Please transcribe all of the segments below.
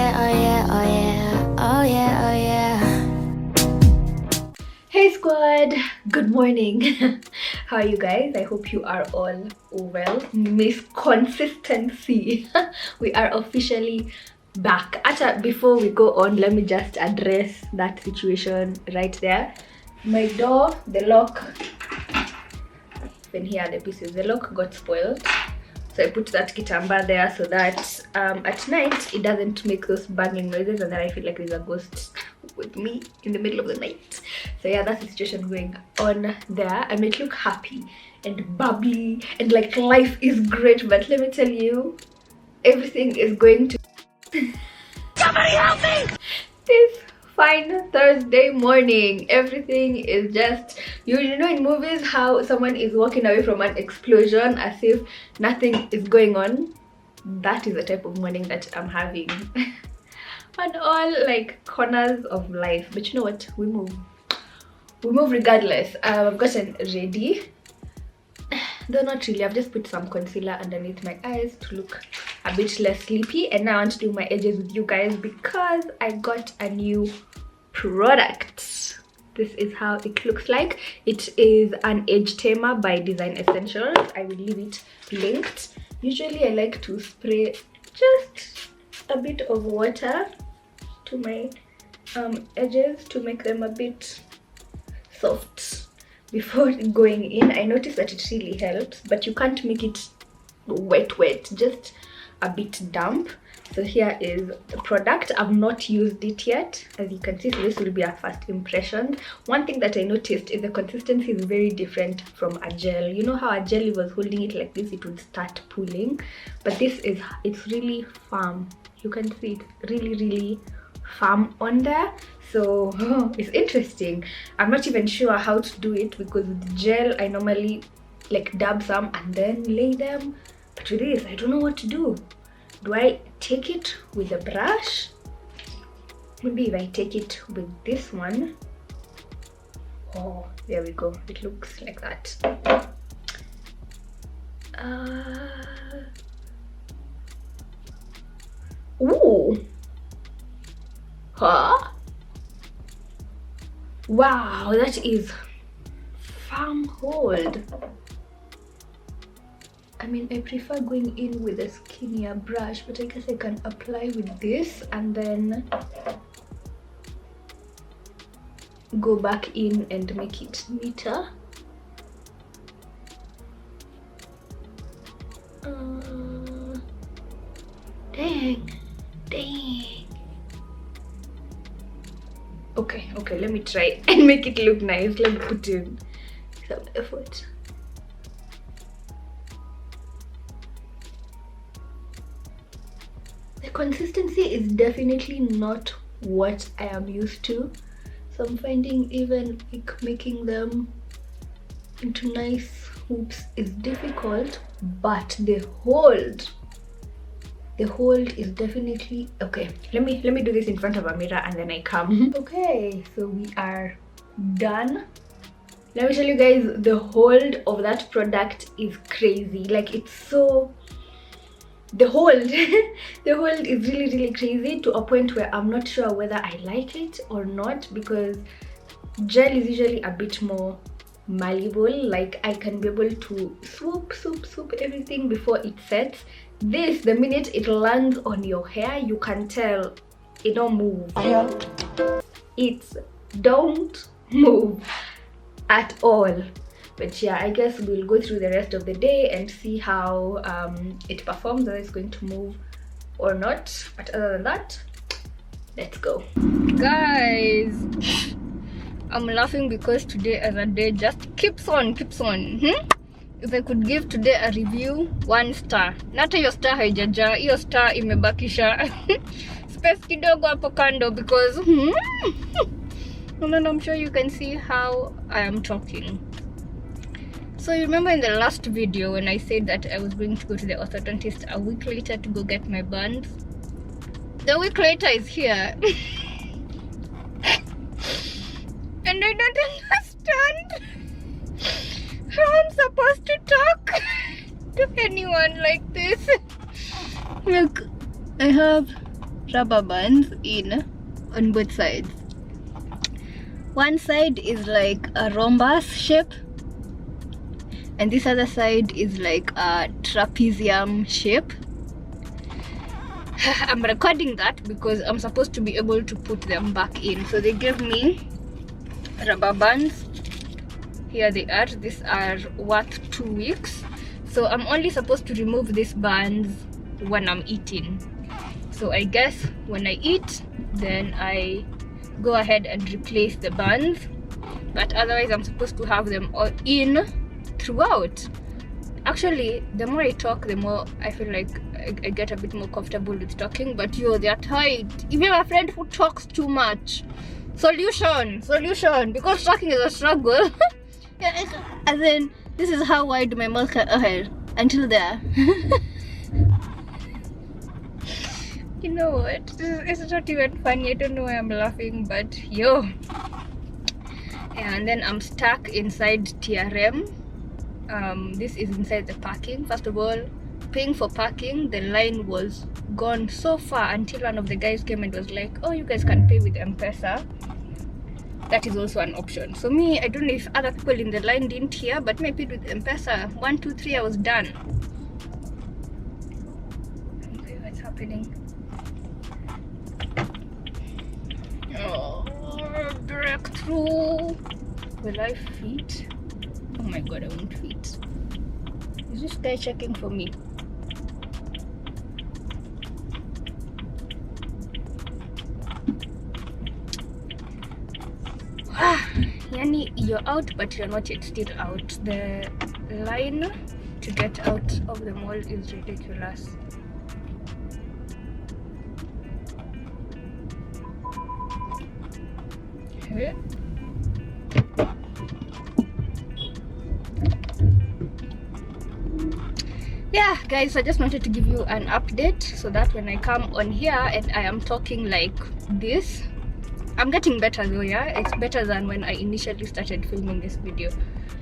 yeah, oh yeah, oh yeah, oh yeah, oh yeah. Hey squad, good morning. How are you guys? I hope you are all well. Miss Consistency. We are officially back. Actually, before we go on, let me just address that situation right there. My door, the lock, when here are the pieces, the lock got spoiled. So I put that kitamba there so that at night it doesn't make those banging noises, and then I feel like there's a ghost with me in the middle of the night. So yeah, that's the situation going on there. I make look happy and bubbly and like life is great, but let me tell you, everything is going to somebody help me this fine Thursday morning. Everything is just, you know in movies how someone is walking away from an explosion as if nothing is going on. That is the type of morning that I'm having on all like corners of life. But you know what, we move regardless. I've gotten ready, though not really. I've just put some concealer underneath my eyes to look a bit less sleepy, and now I want to do my edges with you guys because I got a new product. This is how it looks like. It is an edge tamer by Design Essentials. I will leave it linked. Usually I like to spray just a bit of water to my edges to make them a bit soft before going in. I noticed that it really helps, but you can't make it wet, just a bit damp. So here is the product. I've not used it yet, as you can see, so this will be our first impression. One thing that I noticed is the consistency is very different from a gel. You know how a gel, was holding it like this, it would start pulling, but this is, it's really firm. You can see it really firm on there. So it's interesting. I'm not even sure how to do it because with the gel I normally like dab some and then lay them, but with this I don't know what to do. Do I take it with a brush? Maybe if I take it with this one. Oh, there we go. It looks like that. Ooh. Huh? Wow, that is firm hold. I mean, I prefer going in with a skinnier brush, but I guess I can apply with this and then go back in and make it neater. Dang. Okay, let me try and make it look nice. Let me put in some effort. The consistency is definitely not what I am used to, so I'm finding even like making them into nice hoops is difficult, but the hold is definitely okay. Let me do this in front of a mirror and then I come. Okay, so we are done. Let me tell you guys, the hold of that product is crazy. Like, it's so, the hold the hold is really crazy, to a point where I'm not sure whether I like it or not, because gel is usually a bit more malleable. Like, I can be able to swoop everything before it sets. This, the minute it lands on your hair, you can tell it don't move. It don't move at all. But yeah, I guess we'll go through the rest of the day and see how it performs, whether it's going to move or not. But other than that, let's go. Guys, I'm laughing because today as a day just keeps on. If I could give today a review, 1 star. Nata hiyo star haijaja, hiyo star imebakisha space kidogo hapo kando because and then I'm sure you can see how I am talking. So you remember in the last video when I said that I was going to go to the orthodontist a week later to go get my bands? The week later is here. And I don't understand how I'm supposed to talk to anyone like this. Look, I have rubber bands in on both sides. One side is like a rhombus shape, and this other side is like a trapezium shape. I'm recording that because I'm supposed to be able to put them back in. So they gave me rubber bands. Here they are. These are worth 2 weeks. So I'm only supposed to remove these bands when I'm eating. So I guess when I eat, then I go ahead and replace the bands. But otherwise I'm supposed to have them all in throughout. Actually, the more I talk, the more I feel like I get a bit more comfortable with talking. But they're tight. If you have a friend who talks too much, solution, because talking is a struggle. And then this is how wide my mouth can until there. You know what? It's not even funny. I don't know why I'm laughing, but yo. And then I'm stuck inside TRM. This is inside the parking. First of all, paying for parking, the line was gone so far until one of the guys came and was like, oh, you guys can pay with M-Pesa. That is also an option. So me, I don't know if other people in the line didn't hear, but me, I paid with M-Pesa. 1, 2, 3, I was done. Okay, what's happening? Oh, breakthrough. Will I fit? Oh my god, I won't fit. Is this guy checking for me? Yani, you're out, but you're not yet still out. The line to get out of the mall is ridiculous. Okay. Yeah guys, I just wanted to give you an update so that when I come on here and I am talking like this, I'm getting better though. Yeah, it's better than when I initially started filming this video.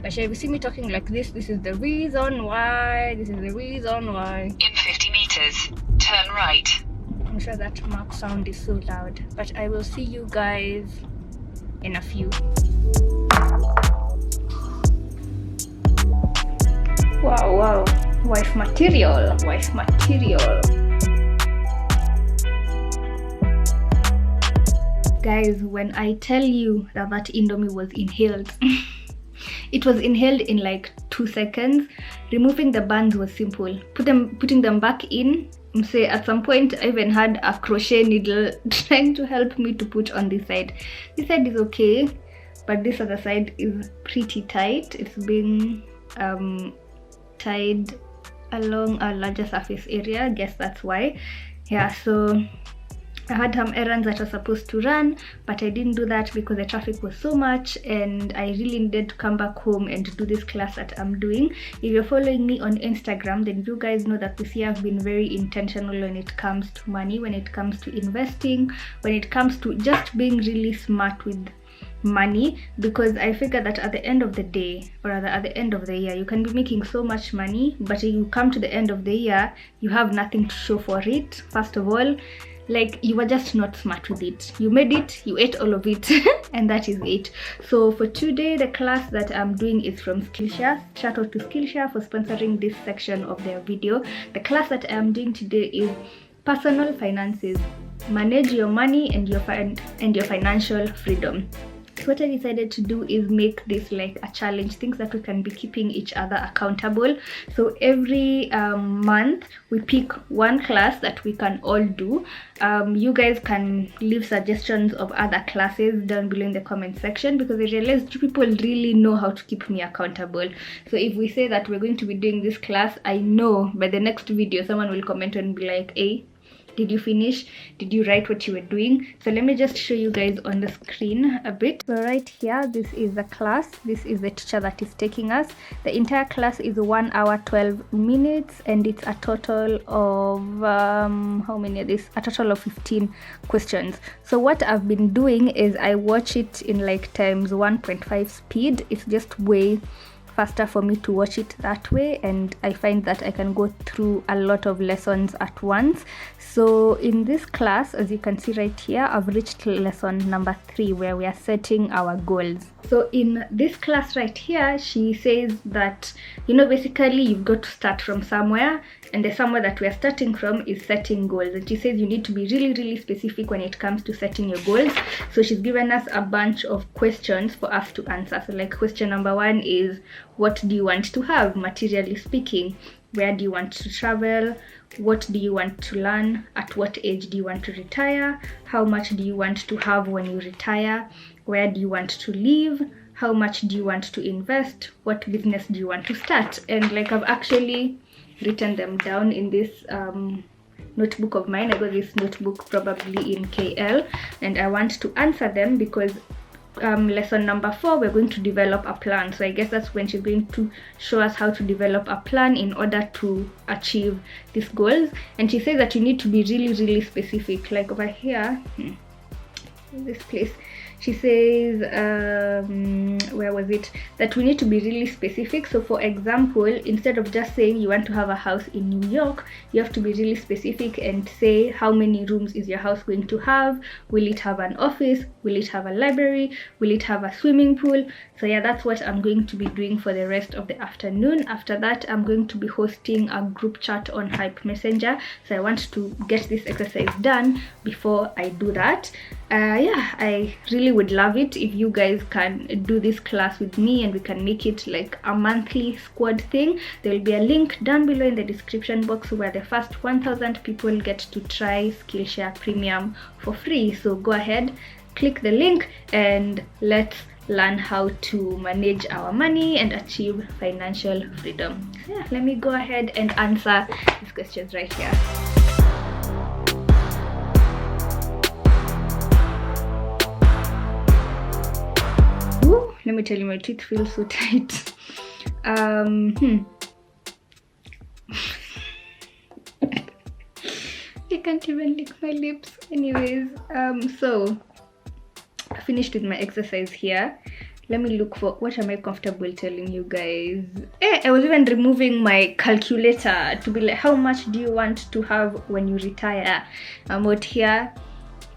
But if you see me talking like this is the reason why. In 50 meters, turn right. I'm sure that map sound is so loud, but I will see you guys in a few. Wow, wife material. Guys, when I tell you that Indomie was inhaled, it was inhaled in like 2 seconds. Removing the bands was simple. Putting them back in, say at some point I even had a crochet needle trying to help me to put on this side. This side is okay, but this other side is pretty tight. It's being tied along a larger surface area. I guess that's why. Yeah, so I had some errands that I was supposed to run, but I didn't do that because the traffic was so much and I really needed to come back home and do this class that I'm doing. If you're following me on Instagram, then you guys know that this year I've been very intentional when it comes to money, when it comes to investing, when it comes to just being really smart with money, because I figure that at the end of the day, or rather at the end of the year, you can be making so much money, but you come to the end of the year, you have nothing to show for it. First of all, like, you were just not smart with it. You made it, you ate all of it, and that is it. So for today, the class that I'm doing is from Skillshare. Shout out to Skillshare for sponsoring this section of their video. The class that I'm doing today is personal finances. Manage your money and your financial freedom. So what I decided to do is make this like a challenge, things that we can be keeping each other accountable. So every month we pick one class that we can all do. You guys can leave suggestions of other classes down below in the comment section, because I realized you people really know how to keep me accountable. So if we say that we're going to be doing this class, I know by the next video someone will comment and be like, hey, did you finish? Did you write what you were doing? So let me just show you guys on the screen a bit. So right here, this is the class. This is the teacher that is taking us. The entire class is 1 hour 12 minutes, and it's a total of how many are this? A total of 15 questions. So what I've been doing is I watch it in like times 1.5 speed. It's just way faster for me to watch it that way, and I find that I can go through a lot of lessons at once. So in this class, as you can see right here, I've reached lesson number 3 where we are setting our goals. So in this class right here, she says that, you know, basically you've got to start from somewhere, and the somewhere that we are starting from is setting goals. And she says you need to be really specific when it comes to setting your goals. So she's given us a bunch of questions for us to answer. So like question number 1 is, what do you want to have, materially speaking? Where do you want to travel? What do you want to learn? At what age do you want to retire? How much do you want to have when you retire? Where do you want to live? How much do you want to invest? What business do you want to start? And like I've actually written them down in this notebook of mine. I got this notebook probably in KL, and I want to answer them because lesson number 4 we're going to develop a plan. So I guess that's when she's going to show us how to develop a plan in order to achieve these goals. And she says that you need to be really specific. Like over here, this place, she says where was it, that we need to be really specific. So for example, instead of just saying you want to have a house in New York, you have to be really specific and say how many rooms is your house going to have. Will it have an office? Will it have a library? Will it have a swimming pool? So yeah, that's what I'm going to be doing for the rest of the afternoon. After that, I'm going to be hosting a group chat on Hype Messenger. So I want to get this exercise done before I do that. Yeah, I really would love it if you guys can do this class with me and we can make it like a monthly squad thing. There will be a link down below in the description box where the first 1,000 people get to try Skillshare Premium for free. So go ahead, click the link, and let's learn how to manage our money and achieve financial freedom. So yeah, let me go ahead and answer these questions right here. Let me tell you, my teeth feel so tight. I can't even lick my lips. Anyways, so I finished with my exercise here. Let me look for, what am I comfortable telling you guys? I was even removing my calculator to be like, how much do you want to have when you retire? I'm out here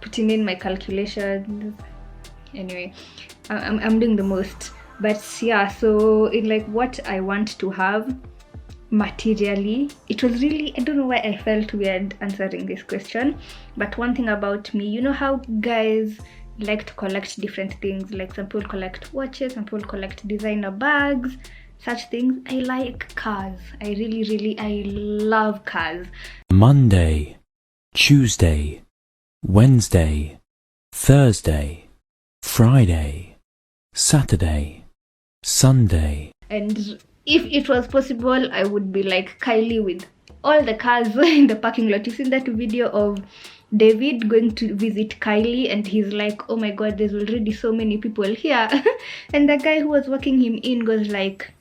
putting in my calculations. Anyway, I'm doing the most. But yeah, so in like what I want to have materially, it was really, I don't know why I felt weird answering this question, but one thing about me, you know how guys like to collect different things, like some people collect watches, some people collect designer bags, such things. I like cars. I love cars. Monday, Tuesday, Wednesday, Thursday, Friday, Saturday, Sunday. And if it was possible, I would be like Kylie with all the cars in the parking lot. You've seen that video of David going to visit Kylie and he's like, oh my god, there's already so many people here. And the guy who was walking him in goes like,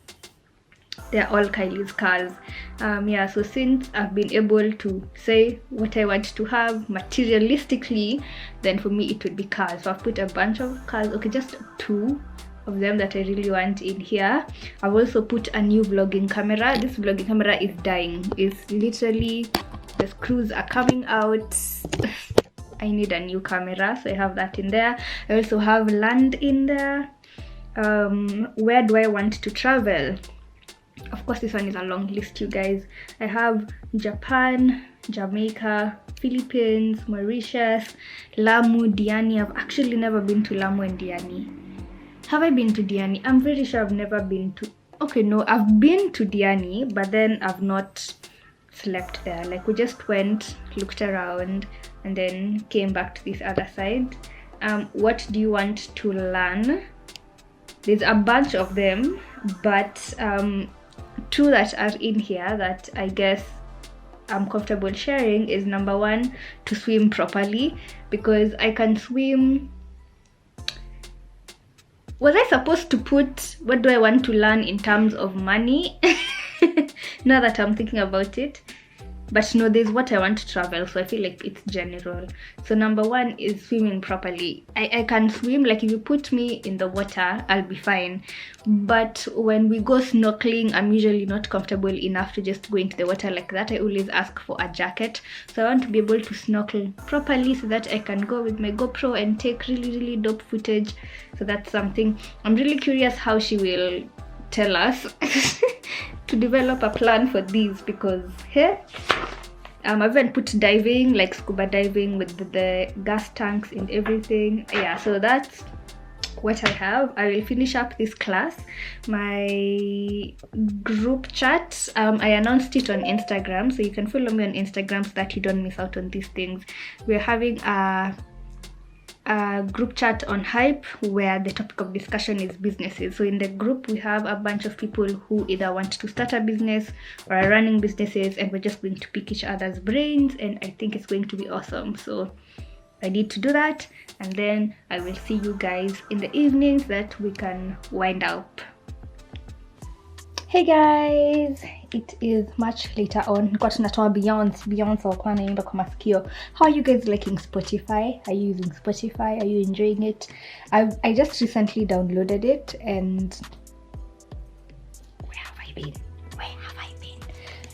they're all Kylie's cars. Yeah, so since I've been able to say what I want to have materialistically, then for me it would be cars. So I've put a bunch of cars, okay, just 2 of them that I really want in here. I've also put a new vlogging camera. This vlogging camera is dying. It's literally, the screws are coming out. I need a new camera, so I have that in there. I also have land in there. Where do I want to travel? Of course, this one is a long list, you guys. I have Japan, Jamaica, Philippines, Mauritius, Lamu, Diani. I've actually never been to Lamu and Diani. Have I been to Diani? I'm very sure I've never been to... Okay, no, I've been to Diani, but then I've not slept there. Like, we just went, looked around, and then came back to this other side. What do you want to learn? There's a bunch of them, but 2 that are in here that I guess I'm comfortable sharing is number 1, to swim properly, because I can swim. Was I supposed to put what do I want to learn in terms of money? Now that I'm thinking about it, But no, there's what I want to travel, so I feel like it's general. So number one is swimming properly. I can swim, like if you put me in the water, I'll be fine. But when we go snorkeling, I'm usually not comfortable enough to just go into the water like that. I always ask for a jacket. So I want to be able to snorkel properly so that I can go with my GoPro and take really dope footage. So that's something. I'm really curious how she will tell us to develop a plan for these, because here I've even put diving, like scuba diving with the gas tanks and everything. Yeah, so that's what I have. I will finish up this class. My group chat, I announced it on Instagram, so you can follow me on Instagram so that you don't miss out on these things. We're having a group chat on Hype where the topic of discussion is businesses. So in the group we have a bunch of people who either want to start a business or are running businesses, and we're just going to pick each other's brains, and I think it's going to be awesome. So I need to do that, and then I will see you guys in the evenings that we can wind up. Hey guys, it is much later on. Got tunatoa Beyonce walikuwa naimba kwa masikio. How are you guys liking Spotify? Are you using Spotify? Are you enjoying it? I just recently downloaded it, and where have I been?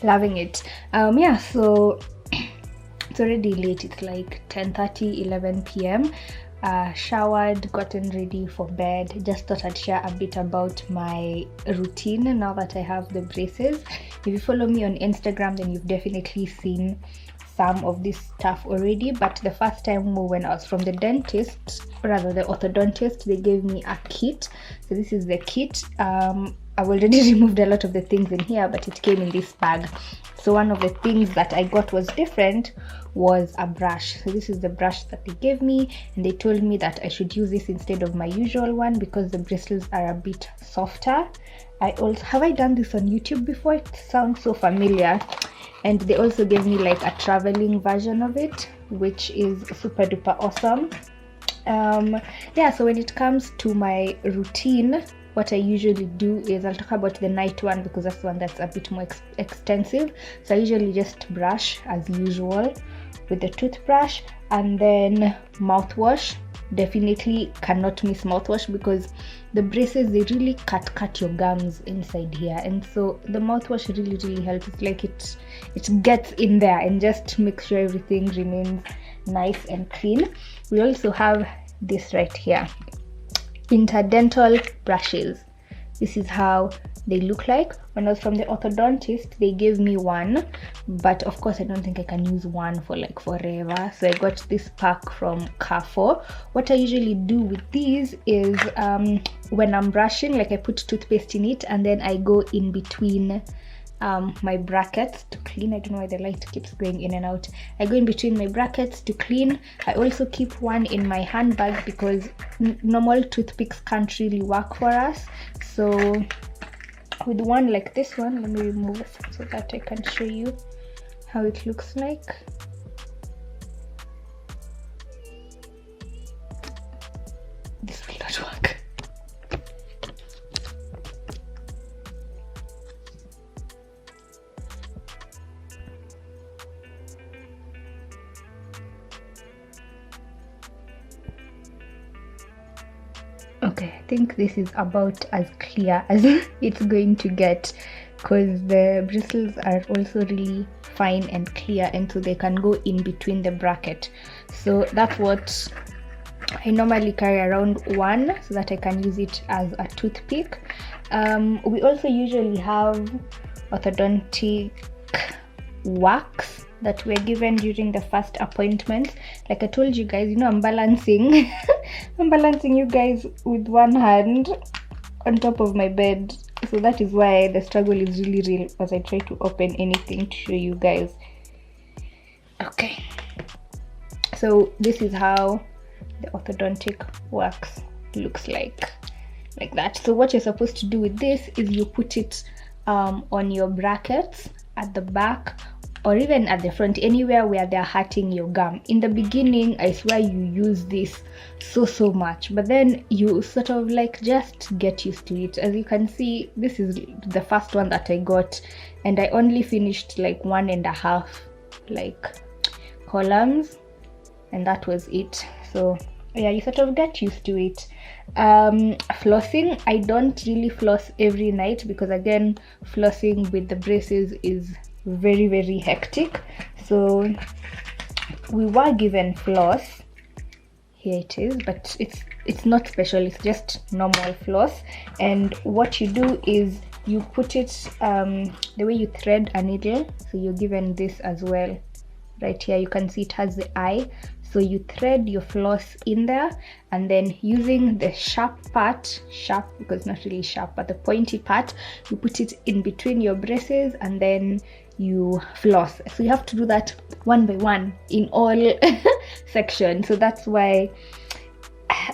Loving it. Yeah, so it's already late. It's like 10:30, 11 p.m. Showered, gotten ready for bed. Just thought I'd share a bit about my routine now that I have the braces. If you follow me on Instagram, then you've definitely seen some of this stuff already. But the first time when I was from the dentist, rather the orthodontist, they gave me a kit. So this is the kit. I've already removed a lot of the things in here, but it came in this bag. So one of the things that I got was different, was a brush. So this is the brush that they gave me, and they told me that I should use this instead of my usual one because the bristles are a bit softer. Have I done this on YouTube before? It sounds so familiar. And they also gave me like a traveling version of it, which is super duper awesome. Yeah, so when it comes to my routine, what I usually do is I'll talk about the night one because that's the one that's a bit more extensive. So I usually just brush as usual with the toothbrush, and then mouthwash. Definitely cannot miss mouthwash because the braces, they really cut your gums inside here, and so the mouthwash really helps. It's like it gets in there and just makes sure everything remains nice and clean. We also have this right here, interdental brushes. This is how they look like. When I was from the orthodontist, they gave me one, but of course I don't think I can use one for like forever, so I got this pack from Carrefour. What I usually do with these is when I'm brushing, like I put toothpaste in it, and then I go in between my brackets to clean. I don't know why the light keeps going in and out. I go in between my brackets to clean. I also keep one in my handbag because normal toothpicks can't really work for us. So with one like this one, let me remove it so that I can show you how it looks like. This will not work. Okay, I think this is about as clear as it's going to get because the bristles are also really fine and clear, and so they can go in between the bracket. So that's what I normally carry around, one, so that I can use it as a toothpick. We also usually have orthodontic wax that we're given during the first appointments. Like I told you guys, you know, I'm balancing I'm balancing you guys with one hand on top of my bed, so that is why the struggle is really real as I try to open anything to show you guys. Okay, so this is how the orthodontic wax looks like that. So what you're supposed to do with this is you put it on your brackets at the back or even at the front, anywhere where they're hurting your gum. In the beginning, I swear you use this so much, but then you sort of like just get used to it. As you can see, this is the first one that I got, and I only finished like 1.5 like columns, and that was it. So yeah, you sort of get used to it. Flossing, I don't really floss every night because again, flossing with the braces is very hectic. So we were given floss, here it is, but it's not special, it's just normal floss. And what you do is you put it the way you thread a needle. So you're given this as well. Right here you can see it has the eye, so you thread your floss in there, and then using the sharp part, sharp because not really sharp, but the pointy part, you put it in between your braces and then you floss. So you have to do that one by one in all sections. So that's why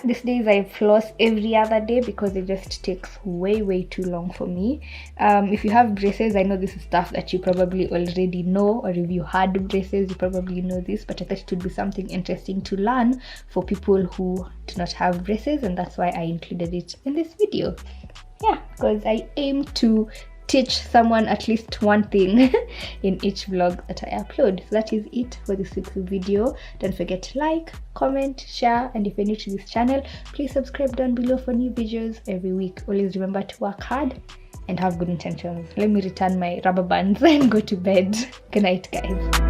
these days I floss every other day, because it just takes way too long for me. If you have braces, I know this is stuff that you probably already know, or if you had braces you probably know this, but I thought it would be something interesting to learn for people who do not have braces, and that's why I included it in this video. Yeah, because I aim to teach someone at least one thing in each vlog that I upload. So that is it for this week's video. Don't forget to like, comment, share, and if you're new to this channel, please subscribe down below for new videos every week. Always remember to work hard and have good intentions. Let me return my rubber bands and go to bed. Good night, guys.